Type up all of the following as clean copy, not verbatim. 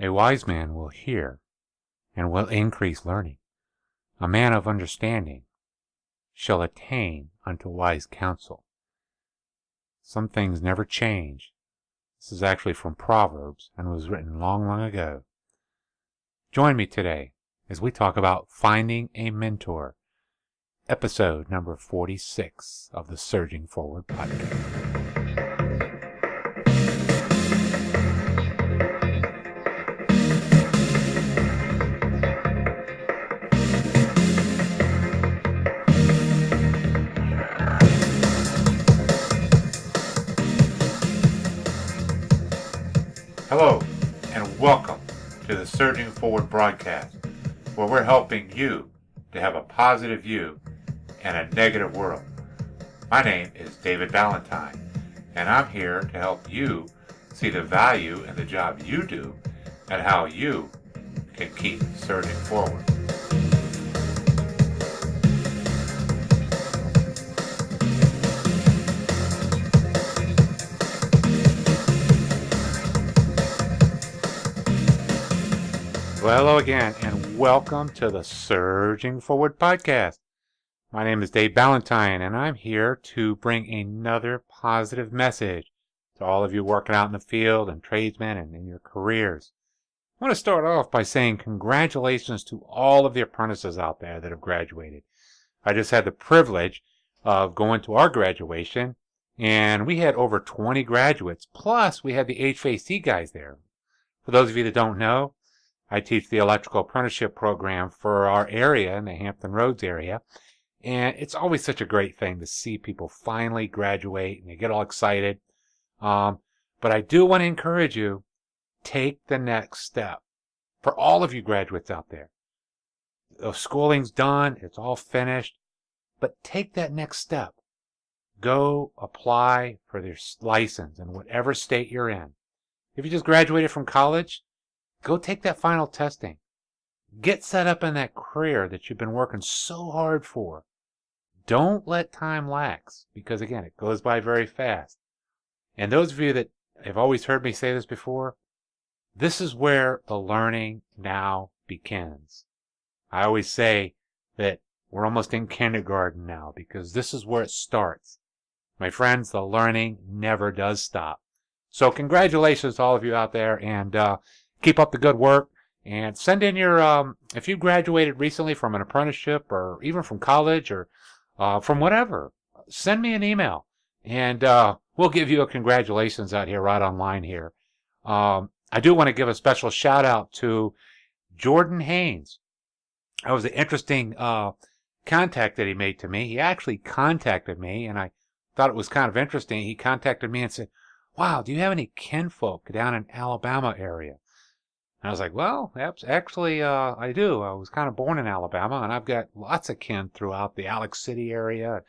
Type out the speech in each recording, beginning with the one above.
A wise man will hear and will increase learning. A man of understanding shall attain unto wise counsel. Some things never change. This is actually from Proverbs and was written long, long ago. Join me today as we talk about finding a mentor. Episode number 46 of the Surging Forward podcast. Hello, and welcome to the Surging Forward broadcast, where we're helping you to have a positive view in a negative world. My name is David Ballantyne, and I'm here to help you see the value in the job you do and how you can keep surging forward. Well, hello again, and welcome to the Surging Forward podcast. My name is Dave Ballantyne, and I'm here to bring another positive message to all of you working out in the field and tradesmen and in your careers. I want to start off by saying congratulations to all of the apprentices out there that have graduated. I just had the privilege of going to our graduation, and we had over 20 graduates, plus we had the HVAC guys there. For those of you that don't know, I teach the electrical apprenticeship program for our area in the Hampton Roads area. And it's always such a great thing to see people finally graduate and they get all excited. But I do want to encourage you, take the next step. For all of you graduates out there, the schooling's done, it's all finished, but take that next step. Go apply for your license in whatever state you're in. If you just graduated from college, go take that final testing. Get set up in that career that you've been working so hard for. Don't let time lapse, because again, it goes by very fast. And those of you that have always heard me say this before, this is where the learning now begins. I always say that we're almost in kindergarten now, because this is where it starts. My friends, the learning never does stop. So congratulations to all of you out there, and keep up the good work, and send in your, if you graduated recently from an apprenticeship or even from college or from whatever, send me an email, and we'll give you a congratulations out here right online here. I do want to give a special shout out to Jordan Haynes. That was an interesting contact that he made to me. He actually contacted me, and I thought it was kind of interesting. He contacted me and said, "Wow, do you have any kinfolk down in Alabama area?" And I was like, well, actually, I do. I was kind of born in Alabama, and I've got lots of kin throughout the Alex City area,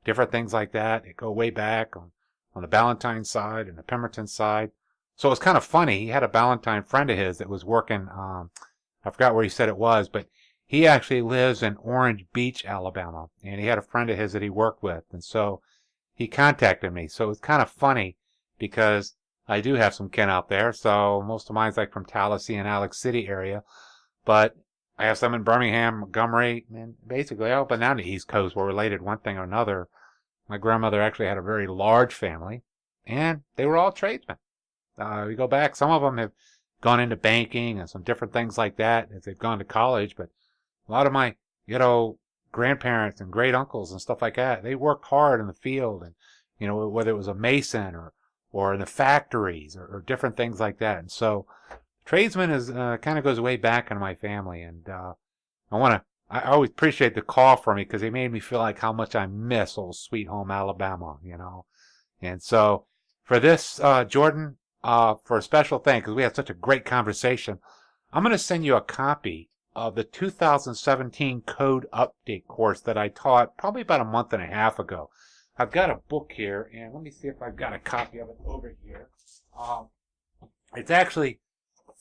different things like that. They go way back on the Ballantyne side and the Pemberton side. So it was kind of funny. He had a Ballantyne friend of his that was working, I forgot where he said it was, but he actually lives in Orange Beach, Alabama, and he had a friend of his that he worked with. And so he contacted me. So it was kind of funny because I do have some kin out there, so most of mine's like from Tallahassee and Alex City area, but I have some in Birmingham, Montgomery, and basically up and down the East Coast we're related one thing or another. My grandmother actually had a very large family, and they were all tradesmen. We go back, some of them have gone into banking and some different things like that as they've gone to college, but a lot of my, grandparents and great uncles and stuff like that, they worked hard in the field, and, whether it was a mason or in the factories or different things like that. And so tradesman is kind of goes way back in my family. And I always appreciate the call from me because they made me feel like how much I miss old sweet home Alabama, And so for this, Jordan, for a special thing, because we had such a great conversation, I'm going to send you a copy of the 2017 code update course that I taught probably about a month and a half ago. I've got a book here, and let me see if I've got a copy of it over here. It's actually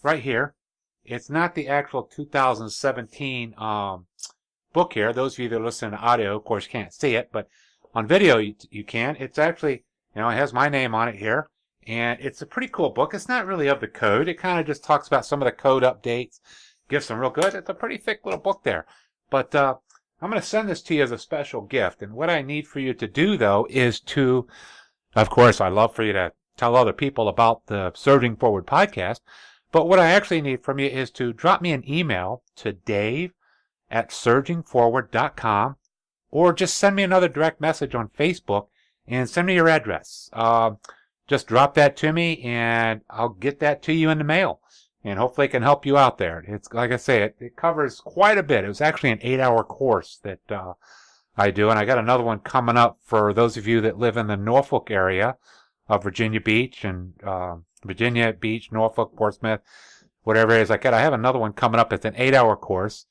right here. It's not the actual 2017 book here. Those of you that are listening to audio, of course, can't see it, but on video you can. It's actually, it has my name on it here, And it's a pretty cool book. It's not really of the code. It kind of just talks about some of the code updates, gives some real good. It's a pretty thick little book there. But I'm going to send this to you as a special gift. And what I need for you to do, though, is to, of course, I'd love for you to tell other people about the Surging Forward podcast. But what I actually need from you is to drop me an email to dave@surgingforward.com, or just send me another direct message on Facebook and send me your address. Just drop that to me, and I'll get that to you in the mail. And hopefully it can help you out there. It's like I say, it covers quite a bit. It was actually an 8-hour course that I do, and I got another one coming up for those of you that live in the Norfolk area of Virginia Beach, Norfolk, Portsmouth, whatever it is. I have another one coming up. It's an 8-hour course,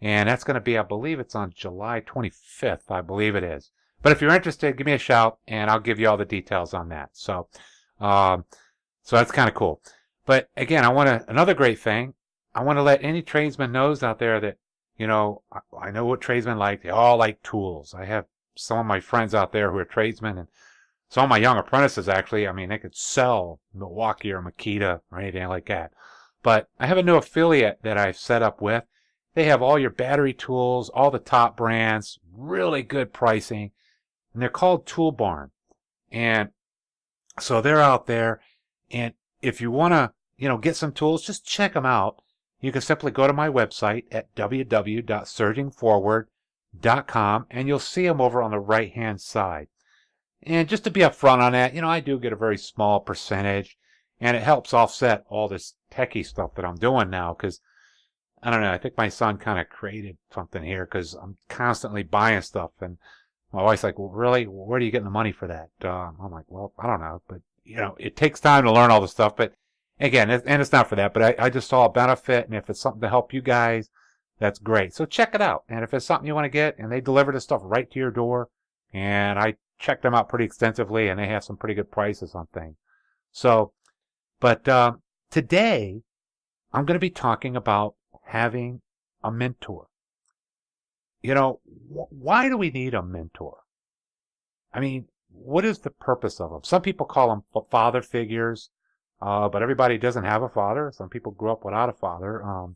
and that's going to be, I believe it's on July 25th, I believe it is. But if you're interested, give me a shout, and I'll give you all the details on that. So that's kind of cool. But again, another great thing, I want to let any tradesman knows out there that, I know what tradesmen like. They all like tools. I have some of my friends out there who are tradesmen, and some of my young apprentices, actually. I mean, they could sell Milwaukee or Makita or anything like that. But I have a new affiliate that I've set up with. They have all your battery tools, all the top brands, really good pricing. And they're called Tool Barn. And so they're out there. And if you want to, get some tools, just check them out. You can simply go to my website at www.surgingforward.com, and you'll see them over on the right-hand side. And just to be upfront on that, I do get a very small percentage, and it helps offset all this techie stuff that I'm doing now, because, I don't know, I think my son kind of created something here, because I'm constantly buying stuff, and my wife's like, well, really? Where are you getting the money for that? I'm like, well, I don't know. But, it takes time to learn all this stuff. But, again, and it's not for that. But I just saw a benefit. And if it's something to help you guys, that's great. So check it out. And if it's something you want to get, and they deliver this stuff right to your door, and I checked them out pretty extensively, and they have some pretty good prices on things. So, but today, I'm going to be talking about having a mentor. Why do we need a mentor? I mean, what is the purpose of them? Some people call them father figures, but everybody doesn't have a father. Some people grew up without a father. I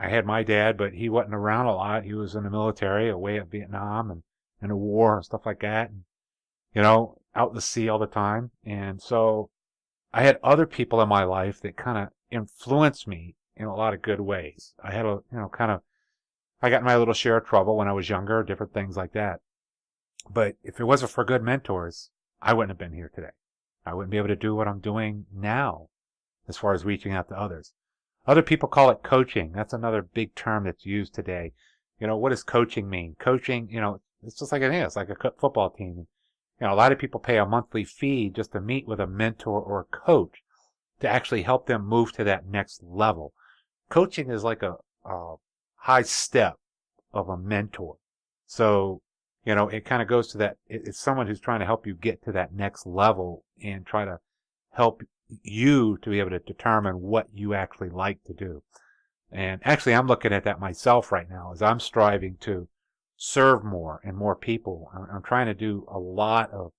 had my dad, but he wasn't around a lot. He was in the military, away at Vietnam and in the war and stuff like that. And, out at the sea all the time. And so I had other people in my life that kind of influenced me in a lot of good ways. I had I got in my little share of trouble when I was younger, different things like that. But if it wasn't for good mentors, I wouldn't have been here today. I wouldn't be able to do what I'm doing now as far as reaching out to others. Other people call it coaching. That's another big term that's used today. What does coaching mean? Coaching, it's just like it is, like a football team. A lot of people pay a monthly fee just to meet with a mentor or a coach to actually help them move to that next level. Coaching is like a high step of a mentor. So, it kind of goes to that. It's someone who's trying to help you get to that next level and try to help you to be able to determine what you actually like to do. And actually, I'm looking at that myself right now as I'm striving to serve more and more people. I'm trying to do a lot of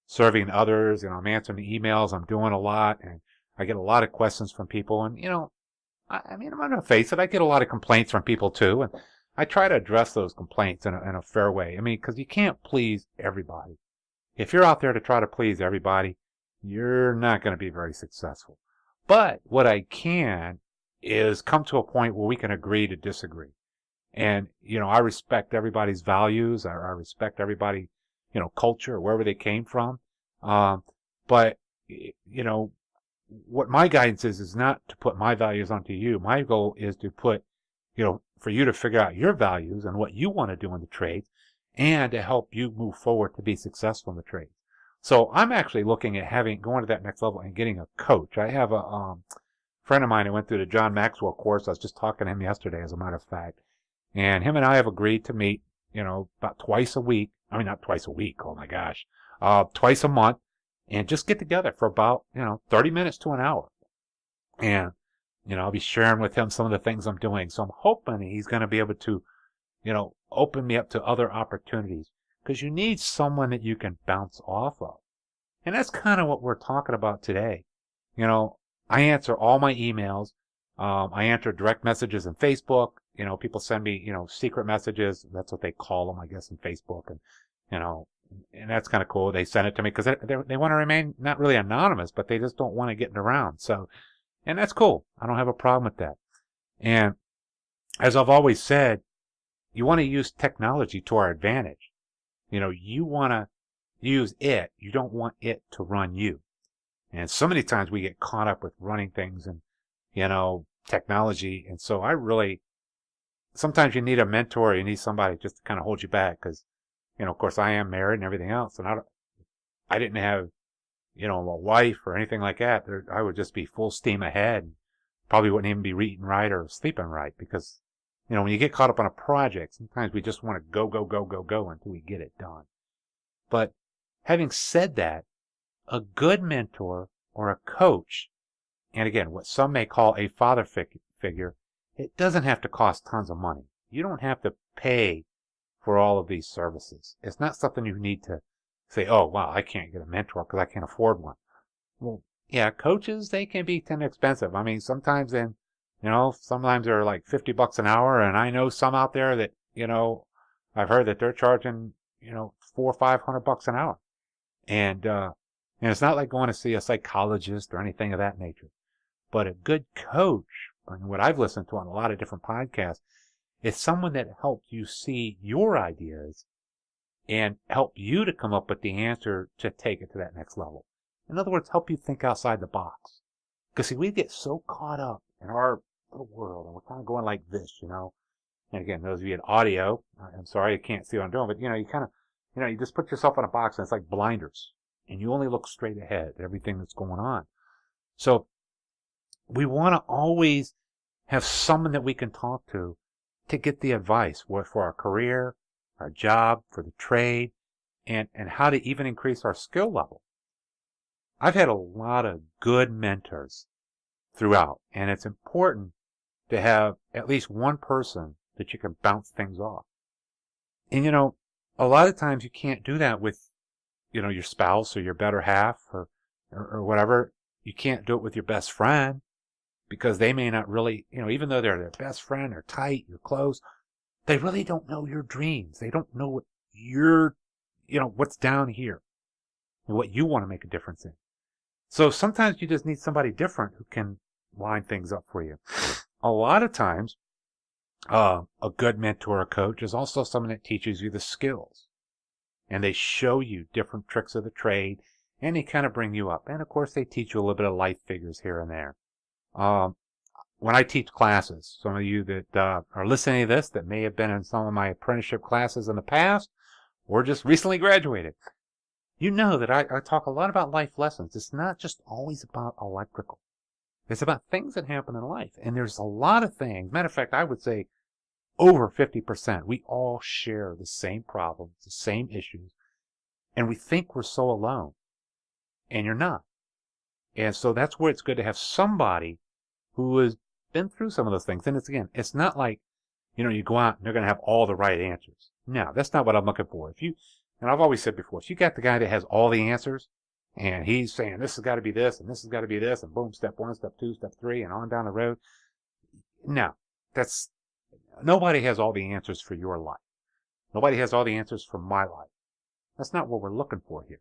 serving others, I'm answering the emails, I'm doing a lot, and I get a lot of questions from people. And, I'm going to face it, I get a lot of complaints from people too, and I try to address those complaints in a fair way. Because you can't please everybody. If you're out there to try to please everybody, you're not going to be very successful. But what I can is come to a point where we can agree to disagree. And, I respect everybody's values. I respect everybody, culture, wherever they came from. But, what my guidance is not to put my values onto you. My goal is to put, for you to figure out your values and what you want to do in the trade, and to help you move forward to be successful in the trade. So I'm actually looking at going to that next level and getting a coach. I have a friend of mine who went through the John Maxwell course. I was just talking to him yesterday, as a matter of fact. And him and I have agreed to meet, about twice a week. I mean, not twice a week. Oh my gosh. Twice a month, and just get together for about, 30 minutes to an hour. And, I'll be sharing with him some of the things I'm doing. So I'm hoping he's going to be able to, open me up to other opportunities, because you need someone that you can bounce off of. And that's kind of what we're talking about today. You know, I answer all my emails. I answer direct messages in Facebook. You know, people send me, secret messages. That's what they call them, I guess, in Facebook. And, you know, and that's kind of cool. They send it to me because they want to remain not really anonymous, but they just don't want to get around. So, and that's cool. I don't have a problem with that. And as I've always said, you want to use technology to our advantage. You want to use it. You don't want it to run you. And so many times we get caught up with running things and, technology. And so sometimes you need a mentor. You need somebody just to kind of hold you back because, of course I am married and everything else. And I didn't have, a wife or anything like that. I would just be full steam ahead. Probably wouldn't even be eating right or sleeping right because, when you get caught up on a project, sometimes we just want to go, go, go, go, go until we get it done. But having said that, a good mentor or a coach, and again, what some may call a father figure, it doesn't have to cost tons of money. You don't have to pay for all of these services. It's not something you need to say, oh, wow, I can't get a mentor because I can't afford one. Well, yeah, coaches, they can be kind of expensive. I mean, sometimes sometimes they're like $50 an hour, and I know some out there that, I've heard that they're charging, $400 or $500 an hour. And it's not like going to see a psychologist or anything of that nature. But a good coach, and what I've listened to on a lot of different podcasts, is someone that helps you see your ideas and help you to come up with the answer to take it to that next level. In other words, help you think outside the box. Because see, we get so caught up in our little world, and we're kind of going like this, And again, those of you in audio, I'm sorry, you can't see what I'm doing, but you kind of, you just put yourself in a box and it's like blinders. And you only look straight ahead at everything that's going on. So we want to always have someone that we can talk to get the advice for our career, our job, for the trade, and how to even increase our skill level. I've had a lot of good mentors throughout, and it's important to have at least one person that you can bounce things off. And a lot of times you can't do that with your spouse or your better half or whatever. You can't do it with your best friend because they may not really, even though they're their best friend, they're tight, you're close, they really don't know your dreams. They don't know what what's down here and what you want to make a difference in. So sometimes you just need somebody different who can line things up for you. A lot of times, a good mentor or coach is also someone that teaches you the skills. And they show you different tricks of the trade, and they kind of bring you up. And, of course, they teach you a little bit of life figures here and there. When I teach classes, some of you that are listening to this that may have been in some of my apprenticeship classes in the past or just recently graduated, you know that I talk a lot about life lessons. It's not just always about electrical. It's about things that happen in life. And there's a lot of things. Matter of fact, I would say over 50%, we all share the same problems, the same issues, and we think we're so alone. And you're not. And so that's where it's good to have somebody who has been through some of those things. And it's not like, you go out and they're going to have all the right answers. No, that's not what I'm looking for. And I've always said before, if you got the guy that has all the answers, and he's saying this has got to be this, and this has got to be this, and boom, step 1, step 2, step 3, and on down the road. No, nobody has all the answers for your life. Nobody has all the answers for my life. That's not what we're looking for here.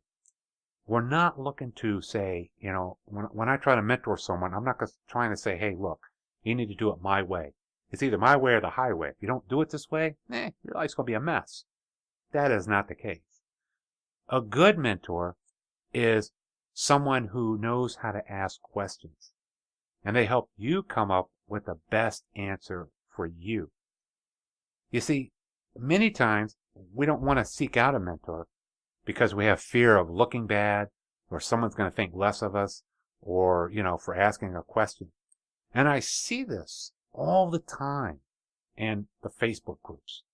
We're not looking to say, when I try to mentor someone, I'm not trying to say, hey, look, you need to do it my way. It's either my way or the highway. If you don't do it this way, your life's going to be a mess. That is not the case. A good mentor is someone who knows how to ask questions, and they help you come up with the best answer for you. You see, many times we don't want to seek out a mentor because we have fear of looking bad, or someone's going to think less of us, or, for asking a question. And I see this all the time in the Facebook groups,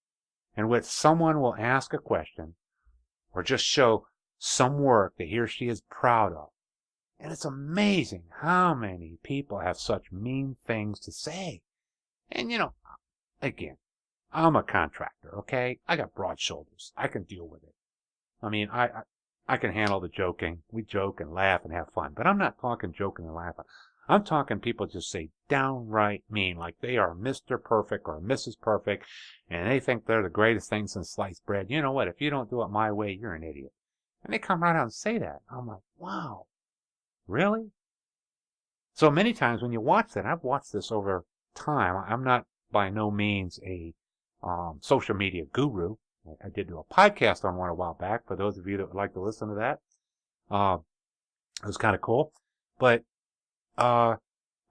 in which someone will ask a question or just show some work that he or she is proud of. And it's amazing how many people have such mean things to say. And, again, I'm a contractor, okay? I got broad shoulders. I can deal with it. I mean, I can handle the joking. We joke and laugh and have fun. But I'm not talking joking and laughing. I'm talking people just say downright mean, like they are Mr. Perfect or Mrs. Perfect, and they think they're the greatest thing since sliced bread. You know what? If you don't do it my way, you're an idiot. And they come right out and say that. I'm like, wow, really? So many times when you watch that, I've watched this over time. I'm not by no means a social media guru. I did do a podcast on one a while back. For those of you that would like to listen to that, uh, it was kind of cool. But I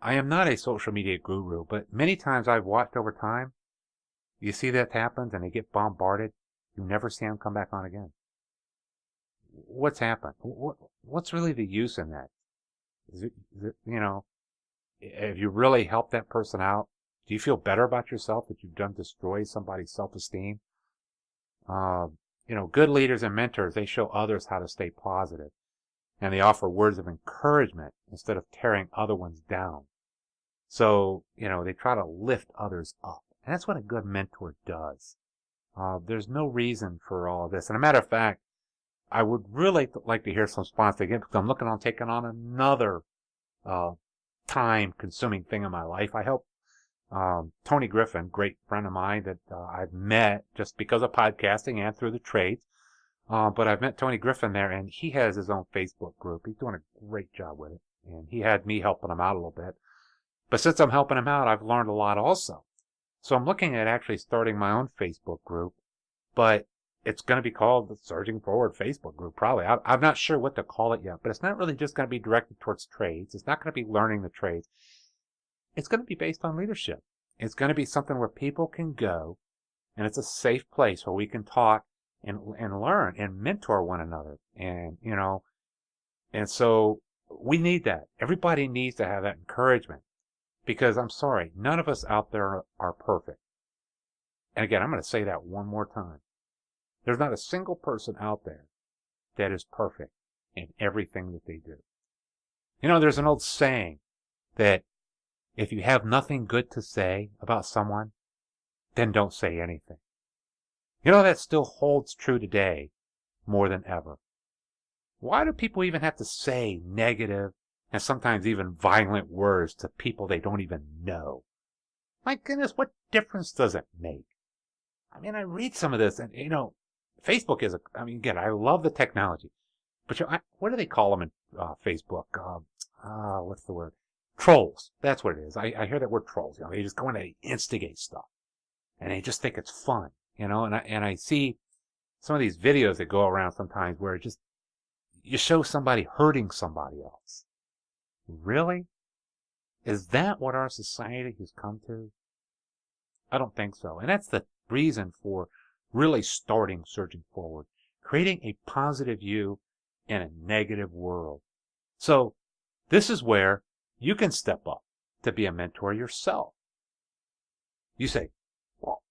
am not a social media guru. But many times I've watched over time, you see that happens and they get bombarded. You never see them come back on again. What's happened? What's really the use in that? Is it, have you really helped that person out? Do you feel better about yourself that you've done destroy somebody's self-esteem? Good leaders and mentors, they show others how to stay positive, and they offer words of encouragement instead of tearing other ones down. So, they try to lift others up. And that's what a good mentor does. There's no reason for all of this. And a matter of fact, I would really like to hear some response again, because I'm looking on taking on another time-consuming thing in my life. I help Tony Griffin, great friend of mine that I've met just because of podcasting and through the trades. But I've met Tony Griffin there, and he has his own Facebook group. He's doing a great job with it, and he had me helping him out a little bit. But since I'm helping him out, I've learned a lot also. So I'm looking at actually starting my own Facebook group, but it's going to be called the Surging Forward Facebook group, probably. I'm not sure what to call it yet, but it's not really just going to be directed towards trades. It's not going to be learning the trades. It's going to be based on leadership. It's going to be something where people can go, and it's a safe place where we can talk and learn and mentor one another. And so we need that. Everybody needs to have that encouragement, because I'm sorry, none of us out there are perfect. And again, I'm going to say that one more time. There's not a single person out there that is perfect in everything that they do. There's an old saying that if you have nothing good to say about someone, then don't say anything. That still holds true today more than ever. Why do people even have to say negative and sometimes even violent words to people they don't even know? My goodness, what difference does it make? I read some of this, and, Facebook is again, I love the technology, but what do they call them in Facebook? What's the word? Trolls. That's what it is. I hear that word trolls. They just go in and they instigate stuff, and they just think it's fun, and I see some of these videos that go around sometimes where you show somebody hurting somebody else. Really? Is that what our society has come to? I don't think so. And that's the reason for really starting Surging Forward, creating a positive you in a negative world. So this is where you can step up to be a mentor yourself. You say, well,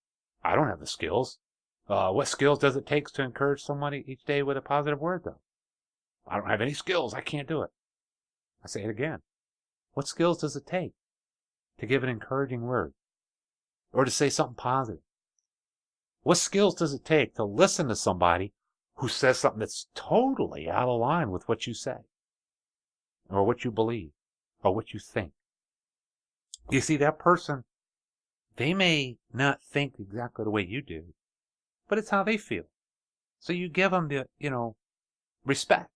I don't have the skills. What skills does it take to encourage somebody each day with a positive word, though? I don't have any skills. I can't do it. I say it again. What skills does it take to give an encouraging word or to say something positive? What skills does it take to listen to somebody who says something that's totally out of line with what you say or what you believe or what you think? You see, that person, they may not think exactly the way you do, but it's how they feel. So you give them the, respect.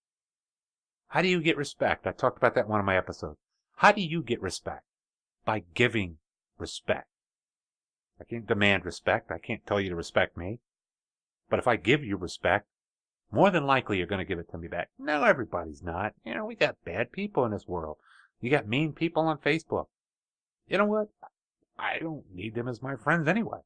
How do you get respect? I talked about that in one of my episodes. How do you get respect? By giving respect. I can't demand respect. I can't tell you to respect me. But if I give you respect, more than likely you're going to give it to me back. No, everybody's not. We got bad people in this world. You got mean people on Facebook. You know what? I don't need them as my friends anyway.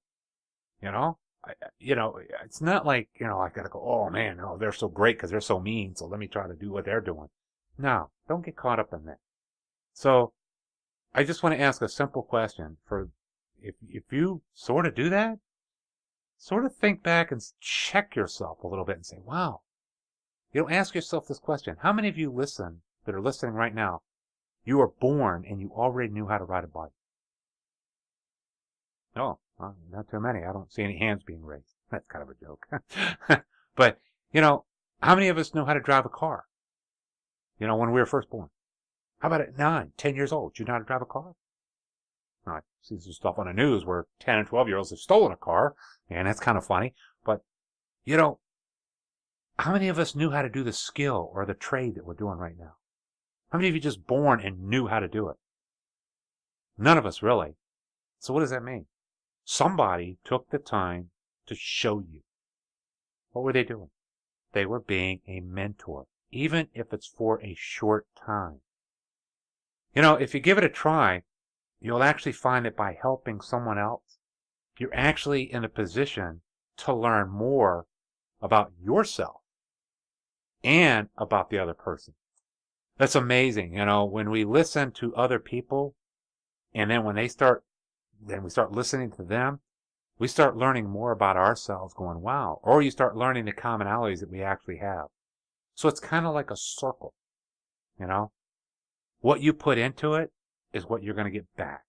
It's not like, I got to go, oh man, no, they're so great because they're so mean, so let me try to do what they're doing. No, don't get caught up in that. So I just want to ask a simple question. If you sort of do that, sort of think back and check yourself a little bit and say, wow. Ask yourself this question. How many of you that are listening right now, you were born and you already knew how to ride a bike? No, well, not too many. I don't see any hands being raised. That's kind of a joke. But, How many of us knew how to drive a car? When we were first born. How about at 9, 10 years old? Do you know how to drive a car? Now, I see some stuff on the news where 10 and 12-year-olds have stolen a car, and that's kind of funny. But, how many of us knew how to do the skill or the trade that we're doing right now? How many of you just born and knew how to do it? None of us really. So what does that mean? Somebody took the time to show you. What were they doing? They were being a mentor, even if it's for a short time. If you give it a try, you'll actually find that by helping someone else, you're actually in a position to learn more about yourself and about the other person. That's amazing. When we listen to other people, and then we start listening to them, we start learning more about ourselves going, wow. Or you start learning the commonalities that we actually have. So it's kind of like a circle, What you put into it is what you're going to get back.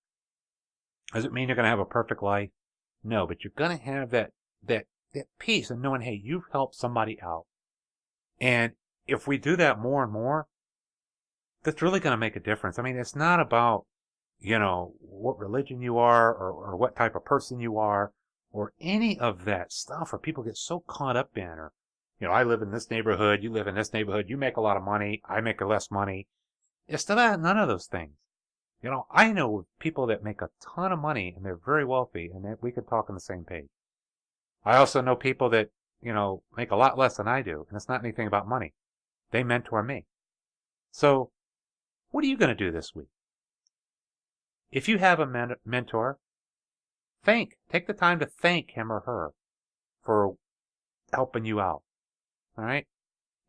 Does it mean you're going to have a perfect life? No, but you're going to have that peace of knowing, hey, you've helped somebody out. And if we do that more and more, that's really going to make a difference. I mean, it's not about, what religion you are or what type of person you are or any of that stuff where people get so caught up in, or, I live in this neighborhood, you live in this neighborhood, you make a lot of money, I make less money. It's none of those things. I know people that make a ton of money and they're very wealthy, and we can talk on the same page. I also know people that, make a lot less than I do, and it's not anything about money. They mentor me. So, what are you going to do this week? If you have a mentor, take the time to thank him or her for helping you out. All right?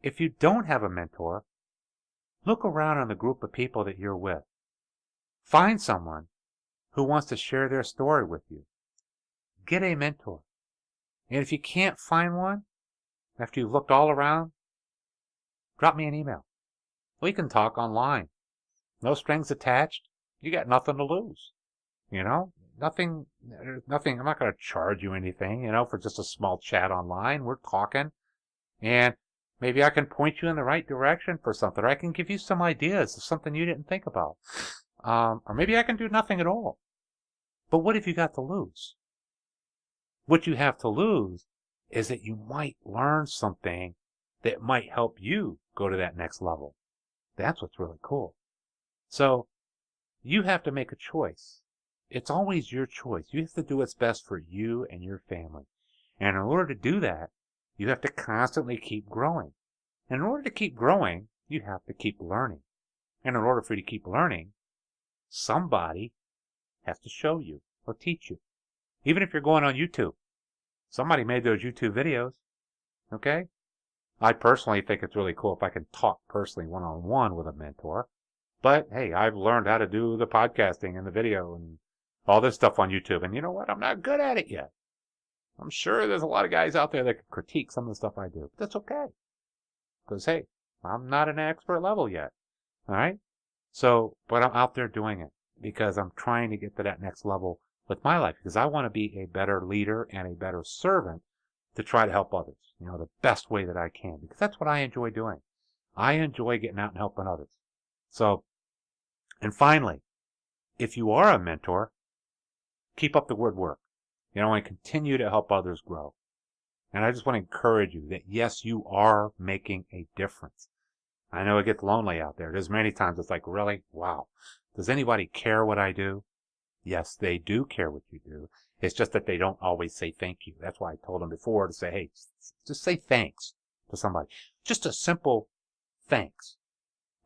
If you don't have a mentor, look around on the group of people that you're with. Find someone who wants to share their story with you. Get a mentor. And if you can't find one, after you've looked all around, drop me an email. We can talk online. No strings attached. You got nothing to lose. Nothing, I'm not going to charge you anything, for just a small chat online. We're talking. And maybe I can point you in the right direction for something, or I can give you some ideas of something you didn't think about. Or maybe I can do nothing at all. But what have you got to lose? What you have to lose is that you might learn something that might help you go to that next level. That's what's really cool. So you have to make a choice. It's always your choice. You have to do what's best for you and your family. And in order to do that, you have to constantly keep growing. And in order to keep growing, you have to keep learning. And in order for you to keep learning, somebody has to show you or teach you. Even if you're going on YouTube, somebody made those YouTube videos. Okay? I personally think it's really cool if I can talk personally one-on-one with a mentor. But, hey, I've learned how to do the podcasting and the video and all this stuff on YouTube. And you know what? I'm not good at it yet. I'm sure there's a lot of guys out there that can critique some of the stuff I do. But that's okay. Because, hey, I'm not an expert level yet. All right? So, but I'm out there doing it because I'm trying to get to that next level with my life, because I want to be a better leader and a better servant to try to help others, the best way that I can, because that's what I enjoy doing. I enjoy getting out and helping others. So, and finally, if you are a mentor, keep up the good work, and continue to help others grow. And I just want to encourage you that, yes, you are making a difference. I know it gets lonely out there. There's many times it's like, really? Wow. Does anybody care what I do? Yes, they do care what you do. It's just that they don't always say thank you. That's why I told them before to say, hey, just say thanks to somebody. Just a simple thanks.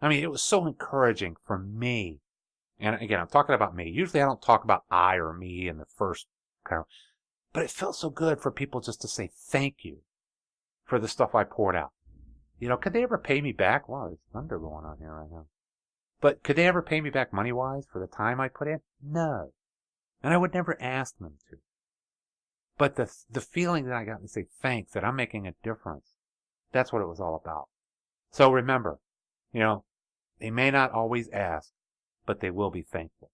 I mean, it was so encouraging for me. And again, I'm talking about me. Usually I don't talk about I or me in the first kind of, but it felt so good for people just to say thank you for the stuff I poured out. Could they ever pay me back? Wow, there's thunder going on here right now. But could they ever pay me back money-wise for the time I put in? No. And I would never ask them to. But the feeling that I got to say thanks, that I'm making a difference, that's what it was all about. So remember, they may not always ask, but they will be thankful.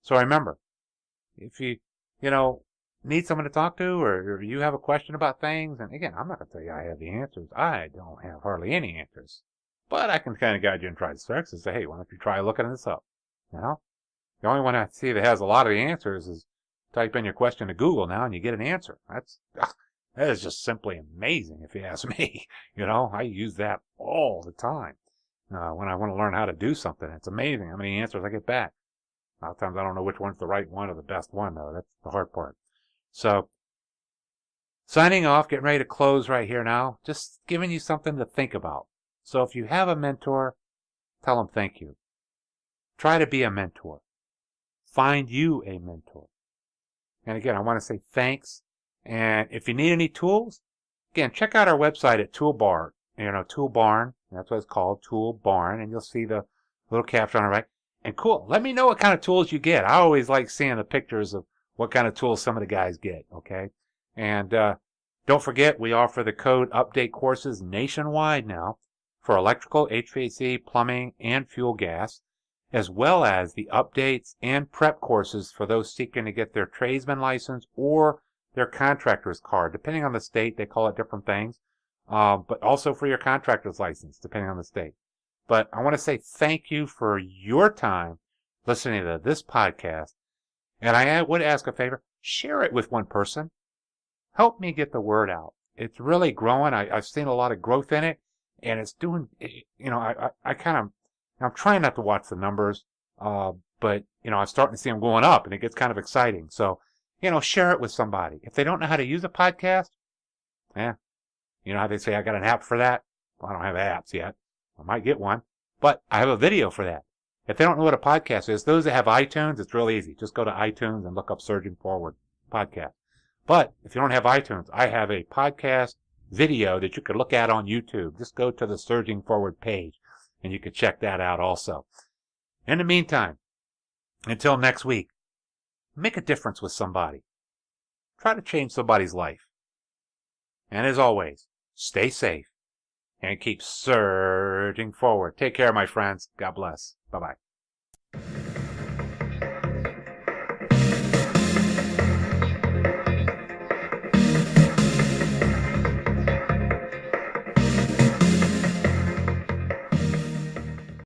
So remember, if you need someone to talk to, or you have a question about things, and again, I'm not going to tell you I have the answers. I don't have hardly any answers. But I can kind of guide you and try the steps and say, hey, why don't you try looking this up? You know? The only one I see that has a lot of the answers is type in your question to Google now and you get an answer. That is just simply amazing if you ask me. I use that all the time when I want to learn how to do something. It's amazing how many answers I get back. A lot of times I don't know which one's the right one or the best one, though. That's the hard part. So, signing off, getting ready to close right here now. Just giving you something to think about. So if you have a mentor, tell them thank you. Try to be a mentor. Find you a mentor. And again, I want to say thanks. And if you need any tools, again, check out our website at Toolbar. Tool Barn. That's what it's called, Tool Barn. And you'll see the little caption on the right. And cool, let me know what kind of tools you get. I always like seeing the pictures of what kind of tools some of the guys get, okay? And don't forget, we offer the code update courses nationwide now for electrical, HVAC, plumbing, and fuel gas, as well as the updates and prep courses for those seeking to get their tradesman license or their contractor's card. Depending on the state, they call it different things, but also for your contractor's license, depending on the state. But I want to say thank you for your time listening to this podcast. And I would ask a favor, share it with one person. Help me get the word out. It's really growing. I've seen a lot of growth in it. And it's doing, I'm trying not to watch the numbers, but, I'm starting to see them going up, and it gets kind of exciting. So, share it with somebody. If they don't know how to use a podcast, you know how they say I got an app for that? Well, I don't have apps yet. I might get one, but I have a video for that. If they don't know what a podcast is, those that have iTunes, it's real easy. Just go to iTunes and look up Surging Forward podcast. But if you don't have iTunes, I have a podcast video that you could look at on YouTube. Just go to the Surging Forward page, and you can check that out also. In the meantime, until next week, make a difference with somebody. Try to change somebody's life. And as always, stay safe and keep surging forward. Take care, my friends. God bless. Bye-bye.